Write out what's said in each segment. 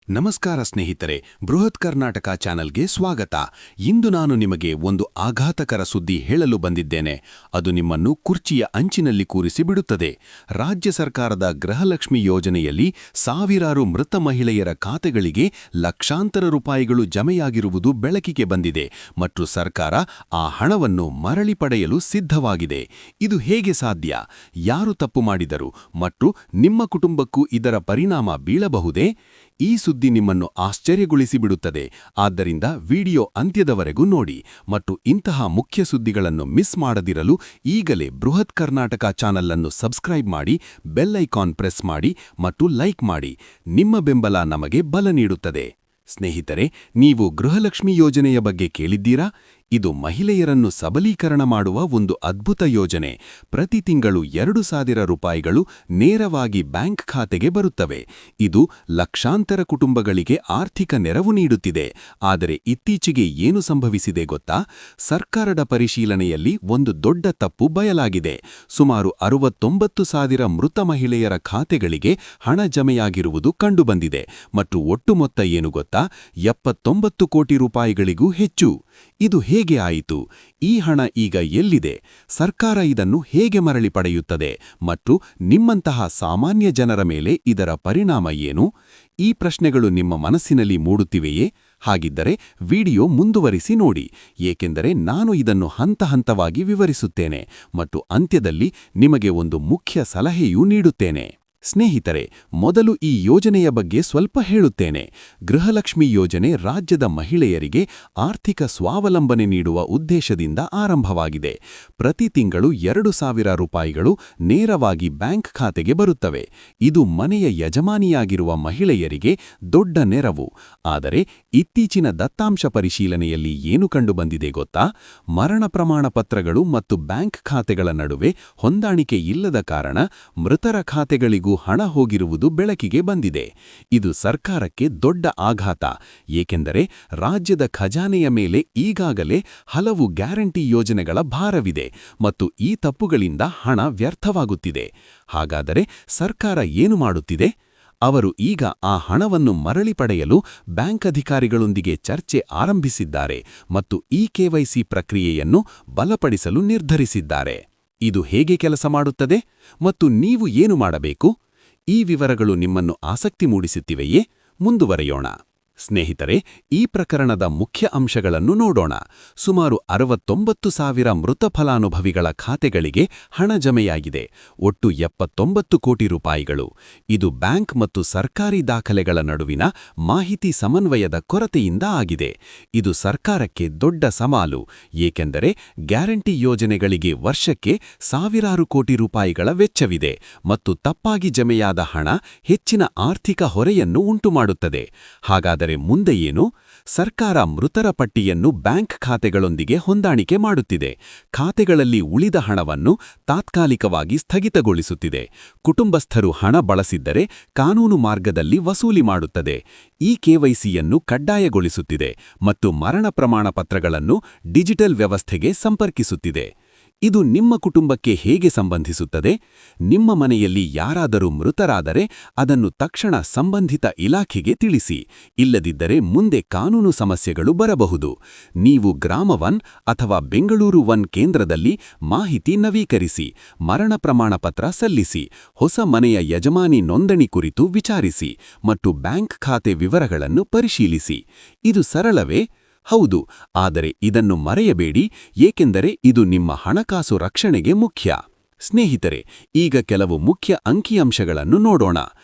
ನಮಸ್ಕಾರ ಸ್ನೇಹಿತರೆ, ಬೃಹತ್ ಕರ್ನಾಟಕ ಚಾನೆಲ್ಗೆ ಸ್ವಾಗತ. ಇಂದು ನಾನು ನಿಮಗೆ ಒಂದು ಆಘಾತಕರ ಸುದ್ದಿ ಹೇಳಲು ಬಂದಿದ್ದೇನೆ. ಅದು ನಿಮ್ಮನ್ನು ಕುರ್ಚಿಯ ಅಂಚಿನಲ್ಲಿ ಕೂರಿಸಿ ಬಿಡುತ್ತದೆ. ರಾಜ್ಯ ಸರ್ಕಾರದ ಗೃಹಲಕ್ಷ್ಮಿ ಯೋಜನೆಯಲ್ಲಿ ಸಾವಿರಾರು ಮೃತ ಮಹಿಳೆಯರ ಖಾತೆಗಳಿಗೆ ಲಕ್ಷಾಂತರ ರೂಪಾಯಿಗಳು ಜಮೆಯಾಗಿರುವುದು ಬೆಳಕಿಗೆ ಬಂದಿದೆ ಮತ್ತು ಸರ್ಕಾರ ಆ ಹಣವನ್ನು ಮರಳಿ ಪಡೆಯಲು ಸಿದ್ಧವಾಗಿದೆ. ಇದು ಹೇಗೆ ಸಾಧ್ಯ? ಯಾರು ತಪ್ಪು ಮಾಡಿದರು ಮತ್ತು ನಿಮ್ಮ ಕುಟುಂಬಕ್ಕೂ ಇದರ ಪರಿಣಾಮ ಬೀಳಬಹುದೇ? ಈ ಸುದ್ದಿ ನಿಮ್ಮನ್ನು ಆಶ್ಚರ್ಯಗೊಳಿಸಿಬಿಡುತ್ತದೆ. ಆದ್ದರಿಂದ ವಿಡಿಯೋ ಅಂತ್ಯದವರೆಗೂ ನೋಡಿ ಮತ್ತು ಇಂತಹ ಮುಖ್ಯ ಸುದ್ದಿಗಳನ್ನು ಮಿಸ್ ಮಾಡದಿರಲು ಈಗಲೇ ಬೃಹತ್ ಕರ್ನಾಟಕ ಚಾನಲ್ ಅನ್ನು ಸಬ್ಸ್ಕ್ರೈಬ್ ಮಾಡಿ, ಬೆಲ್ ಐಕಾನ್ ಪ್ರೆಸ್ ಮಾಡಿ ಮತ್ತು ಲೈಕ್ ಮಾಡಿ. ನಿಮ್ಮ ಬೆಂಬಲ ನಮಗೆ ಬಲ ನೀಡುತ್ತದೆ. ಸ್ನೇಹಿತರೆ, ನೀವು ಗೃಹಲಕ್ಷ್ಮಿ ಯೋಜನೆಯ ಬಗ್ಗೆ ಕೇಳಿದ್ದೀರಾ? ಇದು ಮಹಿಳೆಯರನ್ನು ಸಬಲೀಕರಣ ಮಾಡುವ ಒಂದು ಅದ್ಭುತ ಯೋಜನೆ. ಪ್ರತಿ ತಿಂಗಳು 2,000 ರೂಪಾಯಿಗಳು ನೇರವಾಗಿ ಬ್ಯಾಂಕ್ ಖಾತೆಗೆ ಬರುತ್ತವೆ. ಇದು ಲಕ್ಷಾಂತರ ಕುಟುಂಬಗಳಿಗೆ ಆರ್ಥಿಕ ನೆರವು ನೀಡುತ್ತಿದೆ. ಆದರೆ ಇತ್ತೀಚೆಗೆ ಏನು ಸಂಭವಿಸಿದೆ ಗೊತ್ತಾ? ಸರ್ಕಾರದ ಪರಿಶೀಲನೆಯಲ್ಲಿ ಒಂದು ದೊಡ್ಡ ತಪ್ಪು ಬಯಲಾಗಿದೆ. ಸುಮಾರು 69,000 ಮೃತ ಮಹಿಳೆಯರ ಖಾತೆಗಳಿಗೆ ಹಣ ಜಮೆಯಾಗಿರುವುದು ಕಂಡುಬಂದಿದೆ ಮತ್ತು ಒಟ್ಟು ಮೊತ್ತ ಏನು ಗೊತ್ತಾ? 79 ಕೋಟಿ ರೂಪಾಯಿಗಳಿಗೂ ಹೆಚ್ಚು. ಇದು ಹೇಗೆ ಆಯಿತು? ಈ ಹಣ ಈಗ ಎಲ್ಲಿದೆ? ಸರ್ಕಾರ ಇದನ್ನು ಹೇಗೆ ಮರಳಿ ಪಡೆಯುತ್ತದೆ? ಮತ್ತು ನಿಮ್ಮಂತಹ ಸಾಮಾನ್ಯ ಜನರ ಮೇಲೆ ಇದರ ಪರಿಣಾಮ ಏನು? ಈ ಪ್ರಶ್ನೆಗಳು ನಿಮ್ಮ ಮನಸ್ಸಿನಲ್ಲಿ ಮೂಡುತ್ತಿವೆಯೇ? ಹಾಗಿದ್ದರೆ ವಿಡಿಯೋ ಮುಂದುವರಿಸಿ ನೋಡಿ, ಏಕೆಂದರೆ ನಾನು ಇದನ್ನು ಹಂತ ಹಂತವಾಗಿ ವಿವರಿಸುತ್ತೇನೆ ಮತ್ತು ಅಂತ್ಯದಲ್ಲಿ ನಿಮಗೆ ಒಂದು ಮುಖ್ಯ ಸಲಹೆಯೂ ನೀಡುತ್ತೇನೆ. ಸ್ನೇಹಿತರೆ, ಮೊದಲು ಈ ಯೋಜನೆಯ ಬಗ್ಗೆ ಸ್ವಲ್ಪ ಹೇಳುತ್ತೇನೆ. ಗೃಹಲಕ್ಷ್ಮಿ ಯೋಜನೆ ರಾಜ್ಯದ ಮಹಿಳೆಯರಿಗೆ ಆರ್ಥಿಕ ಸ್ವಾವಲಂಬನೆ ನೀಡುವ ಉದ್ದೇಶದಿಂದ ಆರಂಭವಾಗಿದೆ. ಪ್ರತಿ ತಿಂಗಳು 2,000 ರೂಪಾಯಿಗಳು ನೇರವಾಗಿ ಬ್ಯಾಂಕ್ ಖಾತೆಗೆ ಬರುತ್ತವೆ. ಇದು ಮನೆಯ ಯಜಮಾನಿಯಾಗಿರುವ ಮಹಿಳೆಯರಿಗೆ ದೊಡ್ಡ ನೆರವು. ಆದರೆ ಇತ್ತೀಚಿನ ದತ್ತಾಂಶ ಪರಿಶೀಲನೆಯಲ್ಲಿ ಏನು ಕಂಡುಬಂದಿದೆ ಗೊತ್ತಾ? ಮರಣ ಪ್ರಮಾಣ ಪತ್ರಗಳು ಮತ್ತು ಬ್ಯಾಂಕ್ ಖಾತೆಗಳ ನಡುವೆ ಹೊಂದಾಣಿಕೆ ಇಲ್ಲದ ಕಾರಣ ಮೃತರ ಖಾತೆಗಳಿಗೂ ಹಣ ಹೋಗಿರುವುದು ಬೆಳಕಿಗೆ ಬಂದಿದೆ. ಇದು ಸರ್ಕಾರಕ್ಕೆ ದೊಡ್ಡ ಆಘಾತ, ಏಕೆಂದರೆ ರಾಜ್ಯದ ಖಜಾನೆಯ ಮೇಲೆ ಈಗಾಗಲೇ ಹಲವು ಗ್ಯಾರಂಟಿ ಯೋಜನೆಗಳ ಭಾರವಿದೆ ಮತ್ತು ಈ ತಪ್ಪುಗಳಿಂದ ಹಣ ವ್ಯರ್ಥವಾಗುತ್ತಿದೆ. ಹಾಗಾದರೆ ಸರ್ಕಾರ ಏನು ಮಾಡುತ್ತಿದೆ? ಅವರು ಈಗ ಆ ಹಣವನ್ನು ಮರಳಿ ಪಡೆಯಲು ಬ್ಯಾಂಕ್ ಅಧಿಕಾರಿಗಳೊಂದಿಗೆ ಚರ್ಚೆ ಆರಂಭಿಸಿದ್ದಾರೆ ಮತ್ತು ಈ KYC ಪ್ರಕ್ರಿಯೆಯನ್ನು ಬಲಪಡಿಸಲು ನಿರ್ಧರಿಸಿದ್ದಾರೆ. ಇದು ಹೇಗೆ ಕೆಲಸ ಮಾಡುತ್ತದೆ ಮತ್ತು ನೀವು ಏನು ಮಾಡಬೇಕು? ಈ ವಿವರಗಳು ನಿಮ್ಮನ್ನು ಆಸಕ್ತಿ ಮೂಡಿಸುತ್ತಿವೆಯೇ? ಮುಂದುವರೆಯೋಣ. ಸ್ನೇಹಿತರೆ, ಈ ಪ್ರಕರಣದ ಮುಖ್ಯ ಅಂಶಗಳನ್ನು ನೋಡೋಣ. ಸುಮಾರು 69,000 ಮೃತ ಫಲಾನುಭವಿಗಳ ಖಾತೆಗಳಿಗೆ ಹಣ ಜಮೆಯಾಗಿದೆ. ಒಟ್ಟು 79 ಕೋಟಿ ರೂಪಾಯಿಗಳು. ಇದು ಬ್ಯಾಂಕ್ ಮತ್ತು ಸರ್ಕಾರಿ ದಾಖಲೆಗಳ ನಡುವಿನ ಮಾಹಿತಿ ಸಮನ್ವಯದ ಕೊರತೆಯಿಂದ ಆಗಿದೆ. ಇದು ಸರ್ಕಾರಕ್ಕೆ ದೊಡ್ಡ ಸವಾಲು, ಏಕೆಂದರೆ ಗ್ಯಾರಂಟಿ ಯೋಜನೆಗಳಿಗೆ ವರ್ಷಕ್ಕೆ ಸಾವಿರಾರು ಕೋಟಿ ರೂಪಾಯಿಗಳ ವೆಚ್ಚವಿದೆ ಮತ್ತು ತಪ್ಪಾಗಿ ಜಮೆಯಾದ ಹಣ ಹೆಚ್ಚಿನ ಆರ್ಥಿಕ ಹೊರೆಯನ್ನು ಉಂಟುಮಾಡುತ್ತದೆ. ಹಾಗಾದರೆ ಮುಂದೆ ಏನು? ಸರ್ಕಾರ ಮೃತರ ಪಟ್ಟಿಯನ್ನು ಬ್ಯಾಂಕ್ ಖಾತೆಗಳೊಂದಿಗೆ ಹೊಂದಾಣಿಕೆ ಮಾಡುತ್ತಿದೆ. ಖಾತೆಗಳಲ್ಲಿ ಉಳಿದ ಹಣವನ್ನು ತಾತ್ಕಾಲಿಕವಾಗಿ ಸ್ಥಗಿತಗೊಳಿಸುತ್ತಿದೆ. ಕುಟುಂಬಸ್ಥರು ಹಣ ಬಳಸಿದ್ದರೆ ಕಾನೂನು ಮಾರ್ಗದಲ್ಲಿ ವಸೂಲಿ ಮಾಡುತ್ತದೆ. ಈ KYCಯನ್ನು ಕಡ್ಡಾಯಗೊಳಿಸುತ್ತಿದೆ ಮತ್ತು ಮರಣ ಪ್ರಮಾಣ ಪತ್ರಗಳನ್ನು ಡಿಜಿಟಲ್ ವ್ಯವಸ್ಥೆಗೆ ಸಂಪರ್ಕಿಸುತ್ತಿದೆ. ಇದು ನಿಮ್ಮ ಕುಟುಂಬಕ್ಕೆ ಹೇಗೆ ಸಂಬಂಧಿಸುತ್ತದೆ? ನಿಮ್ಮ ಮನೆಯಲ್ಲಿ ಯಾರಾದರೂ ಮೃತರಾದರೆ ಅದನ್ನು ತಕ್ಷಣ ಸಂಬಂಧಿತ ಇಲಾಖೆಗೆ ತಿಳಿಸಿ. ಇಲ್ಲದಿದ್ದರೆ ಮುಂದೆ ಕಾನೂನು ಸಮಸ್ಯೆಗಳು ಬರಬಹುದು. ನೀವು ಗ್ರಾಮ 1 ಅಥವಾ ಬೆಂಗಳೂರು 1 ಕೇಂದ್ರದಲ್ಲಿ ಮಾಹಿತಿ ನವೀಕರಿಸಿ, ಮರಣ ಪ್ರಮಾಣ ಪತ್ರ ಸಲ್ಲಿಸಿ, ಹೊಸ ಮನೆಯ ಯಜಮಾನಿ ನೋಂದಣಿ ಕುರಿತು ವಿಚಾರಿಸಿ ಮತ್ತು ಬ್ಯಾಂಕ್ ಖಾತೆ ವಿವರಗಳನ್ನು ಪರಿಶೀಲಿಸಿ. ಇದು ಸರಳವೇ? ಹೌದು, ಆದರೆ ಇದನ್ನು ಮರೆಯಬೇಡಿ, ಏಕೆಂದರೆ ಇದು ನಿಮ್ಮ ಹಣಕಾಸು ರಕ್ಷಣೆಗೆ ಮುಖ್ಯ. ಸ್ನೇಹಿತರೆ, ಈಗ ಕೆಲವು ಮುಖ್ಯ ಅಂಕಿಅಂಶಗಳನ್ನು ನೋಡೋಣ.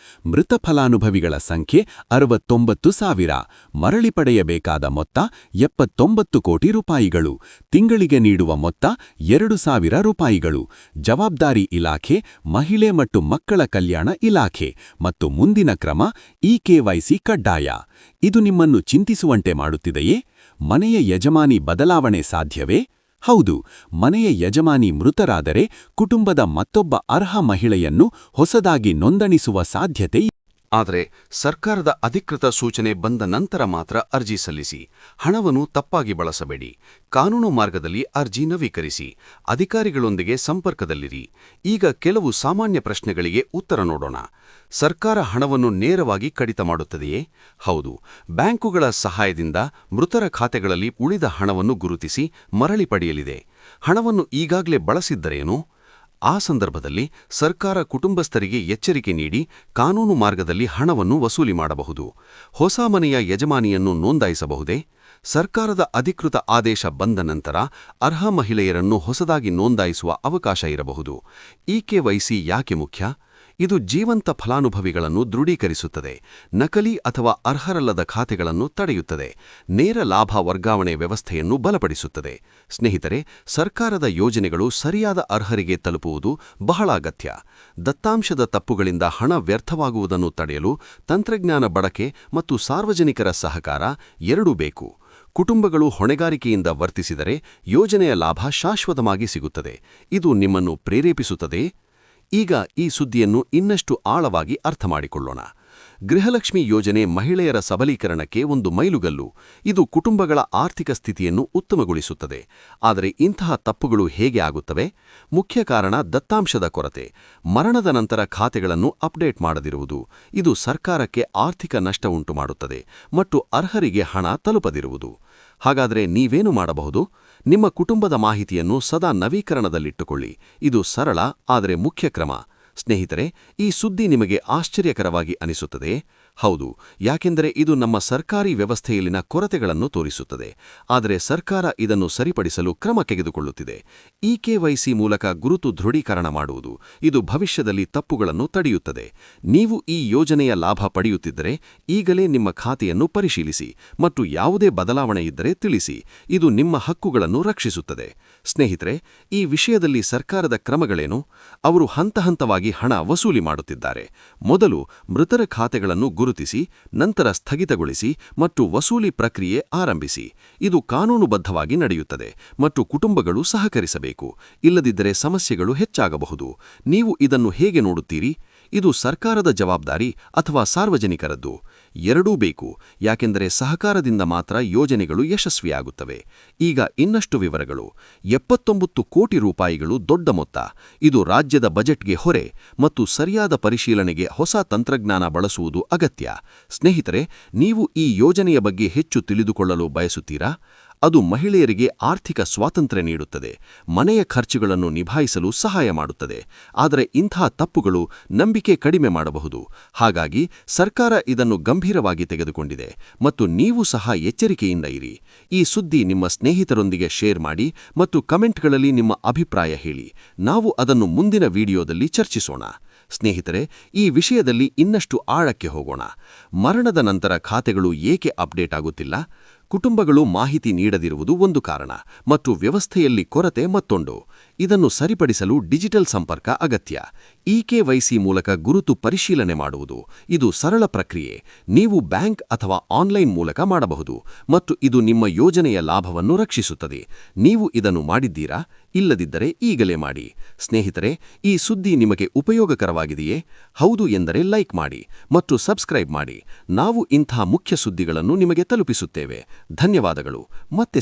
ಮೃತ ಫಲಾನುಭವಿಗಳ ಸಂಖ್ಯೆ 69,000. ಮರಳಿ ಪಡೆಯಬೇಕಾದ ಮೊತ್ತ 79 ಕೋಟಿ ರೂಪಾಯಿಗಳು. ತಿಂಗಳಿಗೆ ನೀಡುವ ಮೊತ್ತ 2,000 ರೂಪಾಯಿಗಳು. ಜವಾಬ್ದಾರಿ ಇಲಾಖೆ ಮಹಿಳೆ ಮತ್ತು ಮಕ್ಕಳ ಕಲ್ಯಾಣ ಇಲಾಖೆ. ಮತ್ತು ಮುಂದಿನ ಕ್ರಮ ಈ KYC ಕಡ್ಡಾಯ. ಇದು ನಿಮ್ಮನ್ನು ಚಿಂತಿಸುವಂತೆ ಮಾಡುತ್ತಿದೆಯೇ? ಮನೆಯ ಯಜಮಾನಿ ಬದಲಾವಣೆ ಸಾಧ್ಯವೇ? ಹೌದು, ಮನೆಯ ಯಜಮಾನಿ ಮೃತರಾದರೆ ಕುಟುಂಬದ ಮತ್ತೊಬ್ಬ ಅರ್ಹ ಮಹಿಳೆಯನ್ನು ಹೊಸದಾಗಿ ನೋಂದಣಿಸುವ ಸಾಧ್ಯತೆ. ಆದರೆ ಸರ್ಕಾರದ ಅಧಿಕೃತ ಸೂಚನೆ ಬಂದ ನಂತರ ಮಾತ್ರ ಅರ್ಜಿ ಸಲ್ಲಿಸಿ. ಹಣವನ್ನು ತಪ್ಪಾಗಿ ಬಳಸಬೇಡಿ. ಕಾನೂನು ಮಾರ್ಗದಲ್ಲಿ ಅರ್ಜಿ ನವೀಕರಿಸಿ. ಅಧಿಕಾರಿಗಳೊಂದಿಗೆ ಸಂಪರ್ಕದಲ್ಲಿರಿ. ಈಗ ಕೆಲವು ಸಾಮಾನ್ಯ ಪ್ರಶ್ನೆಗಳಿಗೆ ಉತ್ತರ ನೋಡೋಣ. ಸರ್ಕಾರ ಹಣವನ್ನು ನೇರವಾಗಿ ಕಡಿತ ಮಾಡುತ್ತದೆಯೇ? ಹೌದು. ಬ್ಯಾಂಕುಗಳ ಸಹಾಯದಿಂದ ಮೃತರ ಖಾತೆಗಳಲ್ಲಿ ಉಳಿದ ಹಣವನ್ನು ಗುರುತಿಸಿ ಮರಳಿ ಪಡೆಯಲಿದೆ. ಹಣವನ್ನು ಈಗಾಗಲೇ ಬಳಸಿದ್ದರೇನೋ? ಆ ಸಂದರ್ಭದಲ್ಲಿ ಸರ್ಕಾರ ಕುಟುಂಬಸ್ಥರಿಗೆ ಎಚ್ಚರಿಕೆ ನೀಡಿ ಕಾನೂನು ಮಾರ್ಗದಲ್ಲಿ ಹಣವನ್ನು ವಸೂಲಿ ಮಾಡಬಹುದು. ಹೊಸ ಮನೆಯ ಯಜಮಾನಿಯನ್ನು ನೋಂದಾಯಿಸಬಹುದೇ? ಸರ್ಕಾರದ ಅಧಿಕೃತ ಆದೇಶ ಬಂದ ನಂತರ ಅರ್ಹ ಮಹಿಳೆಯರನ್ನು ಹೊಸದಾಗಿ ನೋಂದಾಯಿಸುವ ಅವಕಾಶ ಇರಬಹುದು. ಇಕೆವೈಸಿ ಯಾಕೆ ಮುಖ್ಯ? ಇದು ಜೀವಂತ ಫಲಾನುಭವಿಗಳನ್ನು ದೃಢೀಕರಿಸುತ್ತದೆ. ನಕಲಿ ಅಥವಾ ಅರ್ಹರಲ್ಲದ ಖಾತೆಗಳನ್ನು ತಡೆಯುತ್ತದೆ. ನೇರ ಲಾಭ ವರ್ಗಾವಣೆ ವ್ಯವಸ್ಥೆಯನ್ನು ಬಲಪಡಿಸುತ್ತದೆ. ಸ್ನೇಹಿತರೆ, ಸರ್ಕಾರದ ಯೋಜನೆಗಳು ಸರಿಯಾದ ಅರ್ಹರಿಗೆ ತಲುಪುವುದು ಬಹಳ ಅಗತ್ಯ. ದತ್ತಾಂಶದ ತಪ್ಪುಗಳಿಂದ ಹಣ ವ್ಯರ್ಥವಾಗುವುದನ್ನು ತಡೆಯಲು ತಂತ್ರಜ್ಞಾನ ಬಳಕೆ ಮತ್ತು ಸಾರ್ವಜನಿಕರ ಸಹಕಾರ ಎರಡೂ ಬೇಕು. ಕುಟುಂಬಗಳು ಹೊಣೆಗಾರಿಕೆಯಿಂದ ವರ್ತಿಸಿದರೆ ಯೋಜನೆಯ ಲಾಭ ಶಾಶ್ವತವಾಗಿ ಸಿಗುತ್ತದೆ. ಇದು ನಿಮ್ಮನ್ನು ಪ್ರೇರೇಪಿಸುತ್ತದೆ. ಈಗ ಈ ಸುದ್ದಿಯನ್ನು ಇನ್ನಷ್ಟು ಆಳವಾಗಿ ಅರ್ಥಮಾಡಿಕೊಳ್ಳೋಣ. ಗೃಹಲಕ್ಷ್ಮಿ ಯೋಜನೆ ಮಹಿಳೆಯರ ಸಬಲೀಕರಣಕ್ಕೆ ಒಂದು ಮೈಲುಗಲ್ಲು. ಇದು ಕುಟುಂಬಗಳ ಆರ್ಥಿಕ ಸ್ಥಿತಿಯನ್ನು ಉತ್ತಮಗೊಳಿಸುತ್ತದೆ. ಆದರೆ ಇಂತಹ ತಪ್ಪುಗಳು ಹೇಗೆ ಆಗುತ್ತವೆ? ಮುಖ್ಯ ಕಾರಣ ದತ್ತಾಂಶದ ಕೊರತೆ. ಮರಣದ ನಂತರ ಖಾತೆಗಳನ್ನು ಅಪ್ಡೇಟ್ ಮಾಡದಿರುವುದು. ಇದು ಸರ್ಕಾರಕ್ಕೆ ಆರ್ಥಿಕ ನಷ್ಟ ಉಂಟುಮಾಡುತ್ತದೆ ಮತ್ತು ಅರ್ಹರಿಗೆ ಹಣ ತಲುಪದಿರುವುದು. ಹಾಗಾದರೆ ನೀವೇನು ಮಾಡಬಹುದು? ನಿಮ್ಮ ಕುಟುಂಬದ ಮಾಹಿತಿಯನ್ನು ಸದಾ ನವೀಕರಣದಲ್ಲಿಟ್ಟುಕೊಳ್ಳಿ. ಇದು ಸರಳ ಆದರೆ ಮುಖ್ಯ ಕ್ರಮ. ಸ್ನೇಹಿತರೆ, ಈ ಸುದ್ದಿ ನಿಮಗೆ ಆಶ್ಚರ್ಯಕರವಾಗಿ ಅನಿಸುತ್ತದೆ. ಹೌದು, ಯಾಕೆಂದರೆ ಇದು ನಮ್ಮ ಸರ್ಕಾರಿ ವ್ಯವಸ್ಥೆಯಲ್ಲಿನ ಕೊರತೆಗಳನ್ನು ತೋರಿಸುತ್ತದೆ. ಆದರೆ ಸರ್ಕಾರ ಇದನ್ನು ಸರಿಪಡಿಸಲು ಕ್ರಮ ತೆಗೆದುಕೊಳ್ಳುತ್ತಿದೆ. ಇಕೆವೈಸಿ ಮೂಲಕ ಗುರುತು ದೃಢೀಕರಣ ಮಾಡುವುದು. ಇದು ಭವಿಷ್ಯದಲ್ಲಿ ತಪ್ಪುಗಳನ್ನು ತಡೆಯುತ್ತದೆ. ನೀವು ಈ ಯೋಜನೆಯ ಲಾಭ ಪಡೆಯುತ್ತಿದ್ದರೆ ಈಗಲೇ ನಿಮ್ಮ ಖಾತೆಯನ್ನು ಪರಿಶೀಲಿಸಿ ಮತ್ತು ಯಾವುದೇ ಬದಲಾವಣೆ ಇದ್ದರೆ ತಿಳಿಸಿ. ಇದು ನಿಮ್ಮ ಹಕ್ಕುಗಳನ್ನು ರಕ್ಷಿಸುತ್ತದೆ. ಸ್ನೇಹಿತರೆ, ಈ ವಿಷಯದಲ್ಲಿ ಸರ್ಕಾರದ ಕ್ರಮಗಳೇನು? ಅವರು ಹಂತ ಹಂತವಾಗಿ ಹಣ ವಸೂಲಿ ಮಾಡುತ್ತಿದ್ದಾರೆ. ಮೊದಲು ಮೃತರ ಖಾತೆಗಳನ್ನು ಗುರುತಿಸಿ, ನಂತರ ಸ್ಥಗಿತಗೊಳಿಸಿ ಮತ್ತು ವಸೂಲಿ ಪ್ರಕ್ರಿಯೆ ಆರಂಭಿಸಿ. ಇದು ಕಾನೂನುಬದ್ಧವಾಗಿ ನಡೆಯುತ್ತದೆ ಮತ್ತು ಕುಟುಂಬಗಳು ಸಹಕರಿಸಬೇಕು. ಇಲ್ಲದಿದ್ದರೆ ಸಮಸ್ಯೆಗಳು ಹೆಚ್ಚಾಗಬಹುದು. ನೀವು ಇದನ್ನು ಹೇಗೆ ನೋಡುತ್ತೀರಿ? ಇದು ಸರ್ಕಾರದ ಜವಾಬ್ದಾರಿ ಅಥವಾ ಸಾರ್ವಜನಿಕರದ್ದು? ಎರಡೂ ಬೇಕು. ಯಾಕೆಂದರೆ ಸಹಕಾರದಿಂದ ಮಾತ್ರ ಯೋಜನೆಗಳು ಯಶಸ್ವಿಯಾಗುತ್ತವೆ. ಈಗ ಇನ್ನಷ್ಟು ವಿವರಗಳು. 79 ಕೋಟಿ ರೂಪಾಯಿಗಳು ದೊಡ್ಡ ಮೊತ್ತ. ಇದು ರಾಜ್ಯದ ಬಜೆಟ್ಗೆ ಹೊರೆ ಮತ್ತು ಸರಿಯಾದ ಪರಿಶೀಲನೆಗೆ ಹೊಸ ತಂತ್ರಜ್ಞಾನ ಬಳಸುವುದು ಅಗತ್ಯ. ಸ್ನೇಹಿತರೆ, ನೀವು ಈ ಯೋಜನೆಯ ಬಗ್ಗೆ ಹೆಚ್ಚು ತಿಳಿದುಕೊಳ್ಳಲು ಬಯಸುತ್ತೀರಾ? ಅದು ಮಹಿಳೆಯರಿಗೆ ಆರ್ಥಿಕ ಸ್ವಾತಂತ್ರ್ಯ ನೀಡುತ್ತದೆ, ಮನೆಯ ಖರ್ಚುಗಳನ್ನು ನಿಭಾಯಿಸಲು ಸಹಾಯ ಮಾಡುತ್ತದೆ. ಆದರೆ ಇಂಥ ತಪ್ಪುಗಳು ನಂಬಿಕೆ ಕಡಿಮೆ ಮಾಡಬಹುದು. ಹಾಗಾಗಿ ಸರ್ಕಾರ ಇದನ್ನು ಗಂಭೀರವಾಗಿ ತೆಗೆದುಕೊಂಡಿದೆ ಮತ್ತು ನೀವು ಸಹ ಎಚ್ಚರಿಕೆಯಿಂದ ಇರಿ. ಈ ಸುದ್ದಿ ನಿಮ್ಮ ಸ್ನೇಹಿತರೊಂದಿಗೆ ಶೇರ್ ಮಾಡಿ ಮತ್ತು ಕಮೆಂಟ್ಗಳಲ್ಲಿ ನಿಮ್ಮ ಅಭಿಪ್ರಾಯ ಹೇಳಿ. ನಾವು ಅದನ್ನು ಮುಂದಿನ ವಿಡಿಯೋದಲ್ಲಿ ಚರ್ಚಿಸೋಣ. ಸ್ನೇಹಿತರೆ, ಈ ವಿಷಯದಲ್ಲಿ ಇನ್ನಷ್ಟು ಆಳಕ್ಕೆ ಹೋಗೋಣ. ಮರಣದ ನಂತರ ಖಾತೆಗಳು ಏಕೆ ಅಪ್ಡೇಟ್ ಆಗುತ್ತಿಲ್ಲ? ಕುಟುಂಬಗಳು ಮಾಹಿತಿ ನೀಡದಿರುವುದು ಒಂದು ಕಾರಣ ಮತ್ತು ವ್ಯವಸ್ಥೆಯಲ್ಲಿ ಕೊರತೆ ಮತ್ತೊಂದು. ಇದನ್ನು ಸರಿಪಡಿಸಲು ಡಿಜಿಟಲ್ ಸಂಪರ್ಕ ಅಗತ್ಯ. ಇಕೆವೈಸಿ ಮೂಲಕ ಗುರುತು ಪರಿಶೀಲನೆ ಮಾಡುವುದು. ಇದು ಸರಳ ಪ್ರಕ್ರಿಯೆ. ನೀವು ಬ್ಯಾಂಕ್ ಅಥವಾ ಆನ್ಲೈನ್ ಮೂಲಕ ಮಾಡಬಹುದು ಮತ್ತು ಇದು ನಿಮ್ಮ ಯೋಜನೆಯ ಲಾಭವನ್ನು ರಕ್ಷಿಸುತ್ತದೆ. ನೀವು ಇದನ್ನು ಮಾಡಿದ್ದೀರಾ? ಇಲ್ಲದಿದ್ದರೆ ಈಗಲೇ ಮಾಡಿ. ಸ್ನೇಹಿತರೆ, ಈ ಸುದ್ದಿ ನಿಮಗೆ ಉಪಯೋಗಕರವಾಗಿದೆಯೇ? ಹೌದು ಎಂದರೆ ಲೈಕ್ ಮಾಡಿ ಮತ್ತು ಸಬ್ಸ್ಕ್ರೈಬ್ ಮಾಡಿ. ನಾವು ಇಂಥ ಮುಖ್ಯ ಸುದ್ದಿಗಳನ್ನು ನಿಮಗೆ ತಲುಪಿಸುತ್ತೇವೆ. ಧನ್ಯವಾದಗಳು. ಮತ್ತೆ